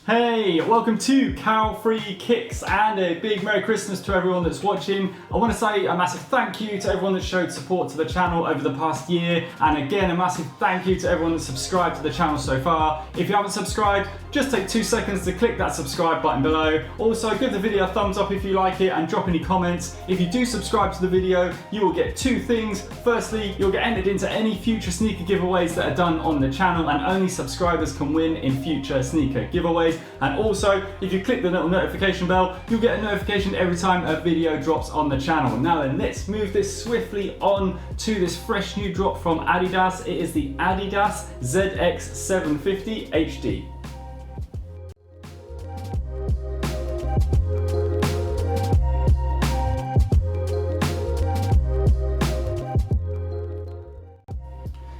Hey, welcome to Cow-Free Kicks and a big Merry Christmas to everyone that's watching. I want to say a massive thank you to everyone that showed support to the channel over the past year, and again a massive thank you to everyone that subscribed to the channel so far. If you haven't subscribed, just take 2 seconds to click that subscribe button below. Also give the video a thumbs up if you like it and drop any comments. If you do subscribe to the video, you will get 2 things. Firstly, you'll get entered into any future sneaker giveaways that are done on the channel, and only subscribers can win in future sneaker giveaways. And also, if you click the little notification bell, you'll get a notification every time a video drops on the channel. Now then, let's move this swiftly on to this fresh new drop from Adidas. It is the ADIDAS ZX 750 HD.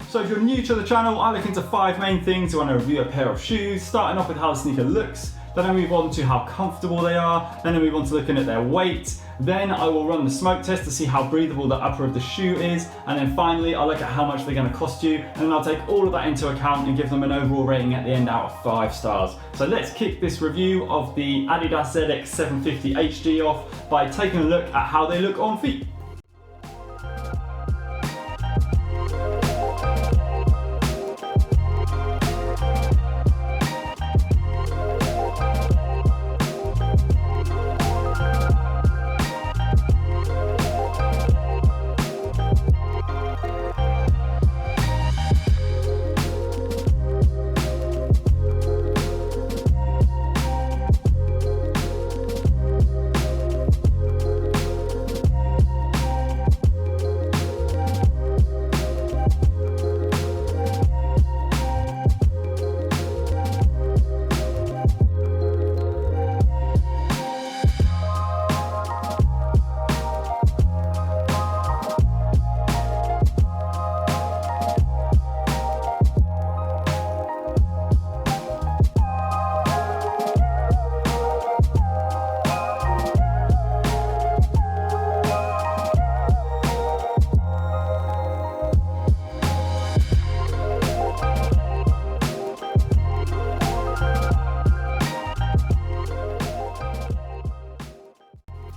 So if you're new to the channel, I look into 5 main things when I review a pair of shoes, starting off with how the sneaker looks, then I move on to how comfortable they are, then I move on to looking at their weight, then I will run the smoke test to see how breathable the upper of the shoe is, and then finally I'll look at how much they're going to cost you, and then I'll take all of that into account and give them an overall rating at the end out of 5 stars. So let's kick this review of the Adidas ZX 750 HD off by taking a look at how they look on feet.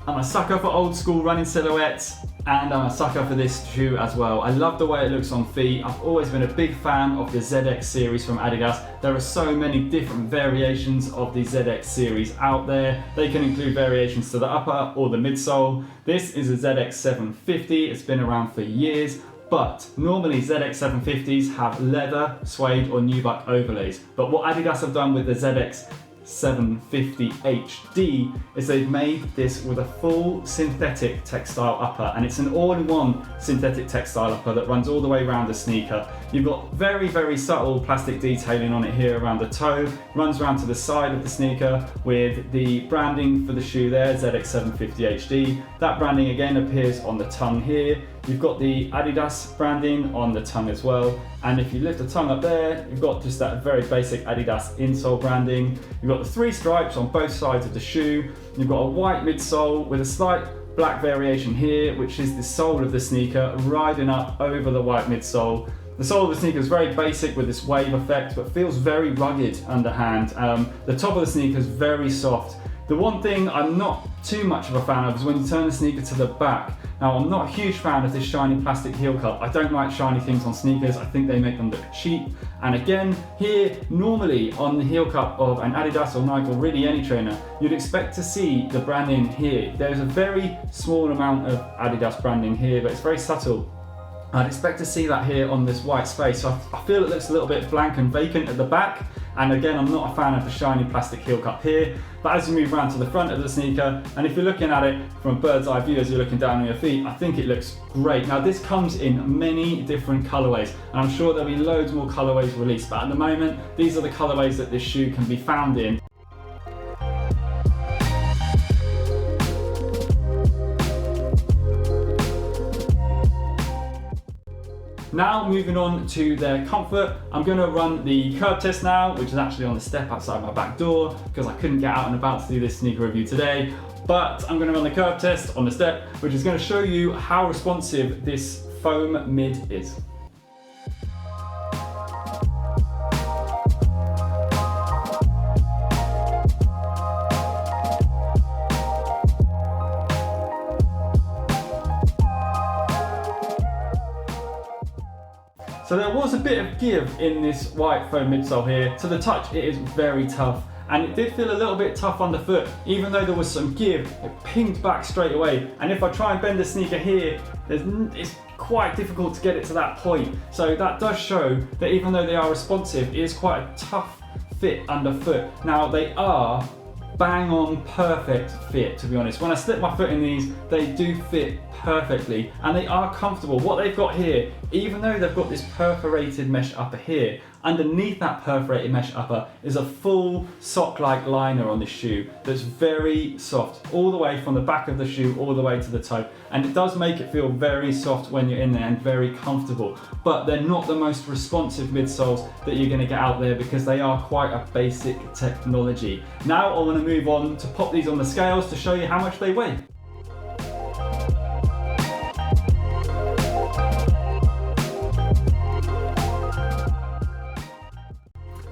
I'm a sucker for old school running silhouettes, and I'm a sucker for this shoe as well. I love the way it looks on feet. I've always been a big fan of the ZX series from Adidas. There are so many different variations of the ZX series out there. They can include variations to the upper or the midsole. This is a ZX 750. It's been around for years. But normally ZX 750s have leather, suede or nubuck overlays. But what Adidas have done with the ZX 750 HD is they've made this with a full synthetic textile upper, and it's an all-in-one synthetic textile upper that runs all the way around the sneaker. You've got very subtle plastic detailing on it here around the toe, runs around to the side of the sneaker with the branding for the shoe there, ZX 750 HD. That branding again appears on the tongue here. You've got the Adidas branding on the tongue as well, and if you lift the tongue up there, you've got just that very basic Adidas insole branding. You've got the 3 stripes on both sides of the shoe. You've got a white midsole with a slight black variation here, which is the sole of the sneaker riding up over the white midsole. The sole of the sneaker is very basic with this wave effect, but feels very rugged underhand. The top of the sneaker is very soft. The one thing I'm not too much of a fan of is when you turn the sneaker to the back. Now, I'm not a huge fan of this shiny plastic heel cup. I don't like shiny things on sneakers. I think they make them look cheap. And again, here, normally on the heel cup of an Adidas or Nike or really any trainer, you'd expect to see the branding here. There's a very small amount of Adidas branding here, but it's very subtle. I'd expect to see that here on this white space. So I feel it looks a little bit blank and vacant at the back. And again, I'm not a fan of the shiny plastic heel cup here. But as you move around to the front of the sneaker, and if you're looking at it from a bird's eye view as you're looking down on your feet, I think it looks great. Now this comes in many different colorways, and I'm sure there'll be loads more colorways released. But at the moment, these are the colorways that this shoe can be found in. Now moving on to their comfort, I'm going to run the curb test now, which is actually on the step outside my back door because I couldn't get out and about to do this sneaker review today. But I'm going to run the curb test on the step, which is going to show you how responsive this foam mid is. So there was a bit of give in this white foam midsole here. To the touch, it is very tough. And it did feel a little bit tough underfoot. Even though there was some give, it pinged back straight away. And if I try and bend the sneaker here, it's quite difficult to get it to that point. So that does show that even though they are responsive, it is quite a tough fit underfoot. Now they are bang on perfect fit, to be honest. When I slip my foot in these, they do fit perfectly and they are comfortable. What they've got here, even though they've got this perforated mesh upper here, underneath that perforated mesh upper is a full sock-like liner on this shoe that's very soft, all the way from the back of the shoe all the way to the toe. And it does make it feel very soft when you're in there and very comfortable. But they're not the most responsive midsoles that you're gonna get out there because they are quite a basic technology. Now I wanna move on to pop these on the scales to show you how much they weigh.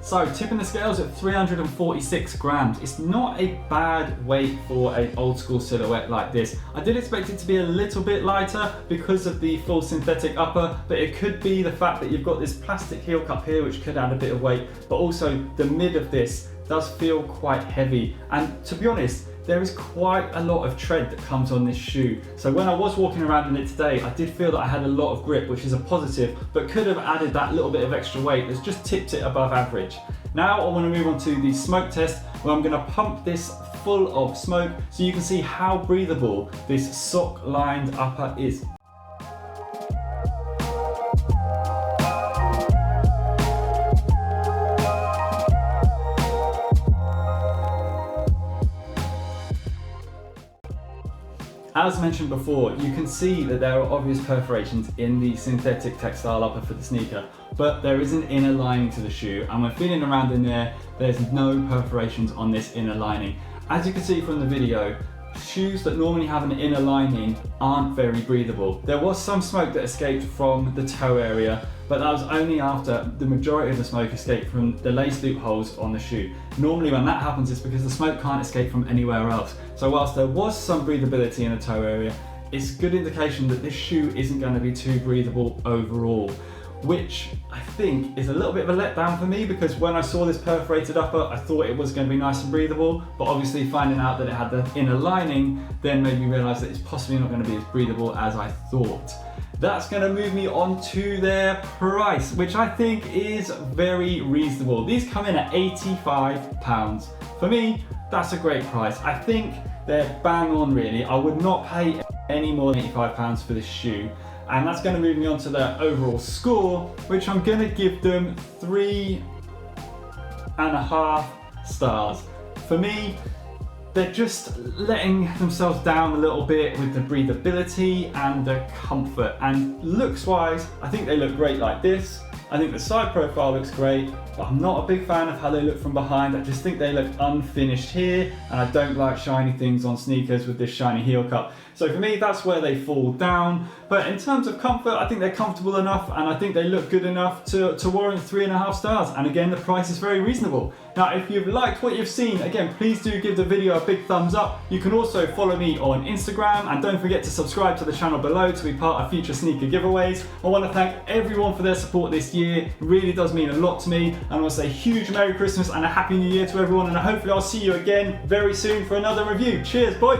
So tipping the scales at 346 grams. It's not a bad weight for an old school silhouette like this. I did expect it to be a little bit lighter because of the full synthetic upper, but it could be the fact that you've got this plastic heel cup here which could add a bit of weight, but also the mid of this does feel quite heavy. And to be honest, there is quite a lot of tread that comes on this shoe. So when I was walking around in it today, I did feel that I had a lot of grip, which is a positive, but could have added that little bit of extra weight that's just tipped it above average. Now I want to move on to the smoke test, where I'm going to pump this full of smoke so you can see how breathable this sock-lined upper is. As mentioned before, you can see that there are obvious perforations in the synthetic textile upper for the sneaker, but there is an inner lining to the shoe, and when feeling around in there, there's no perforations on this inner lining. As you can see from the video, shoes that normally have an inner lining aren't very breathable. There was some smoke that escaped from the toe area, but that was only after the majority of the smoke escaped from the lace loop holes on the shoe. Normally when that happens, it's because the smoke can't escape from anywhere else. So whilst there was some breathability in the toe area, it's a good indication that this shoe isn't going to be too breathable overall, which I think is a little bit of a letdown for me, because when I saw this perforated upper, I thought it was going to be nice and breathable, but obviously finding out that it had the inner lining then made me realise that it's possibly not going to be as breathable as I thought. That's going to move me on to their price, which I think is very reasonable. These come in at £85. For me, that's a great price. I think they're bang on really. I would not pay any more than £85 for this shoe. And that's going to move me on to their overall score, which I'm going to give them 3.5 stars. For me, they're just letting themselves down a little bit with the breathability and the comfort. And looks wise, I think they look great like this. I think the side profile looks great, but I'm not a big fan of how they look from behind. I just think they look unfinished here, and I don't like shiny things on sneakers with this shiny heel cup. So for me, that's where they fall down. But in terms of comfort, I think they're comfortable enough, and I think they look good enough to warrant 3.5 stars. And again, the price is very reasonable. Now, if you've liked what you've seen, again, please do give the video a big thumbs up. You can also follow me on Instagram, and don't forget to subscribe to the channel below to be part of future sneaker giveaways. I want to thank everyone for their support this year. It really does mean a lot to me. And I want to say a huge Merry Christmas and a Happy New Year to everyone, and hopefully I'll see you again very soon for another review. Cheers, boy!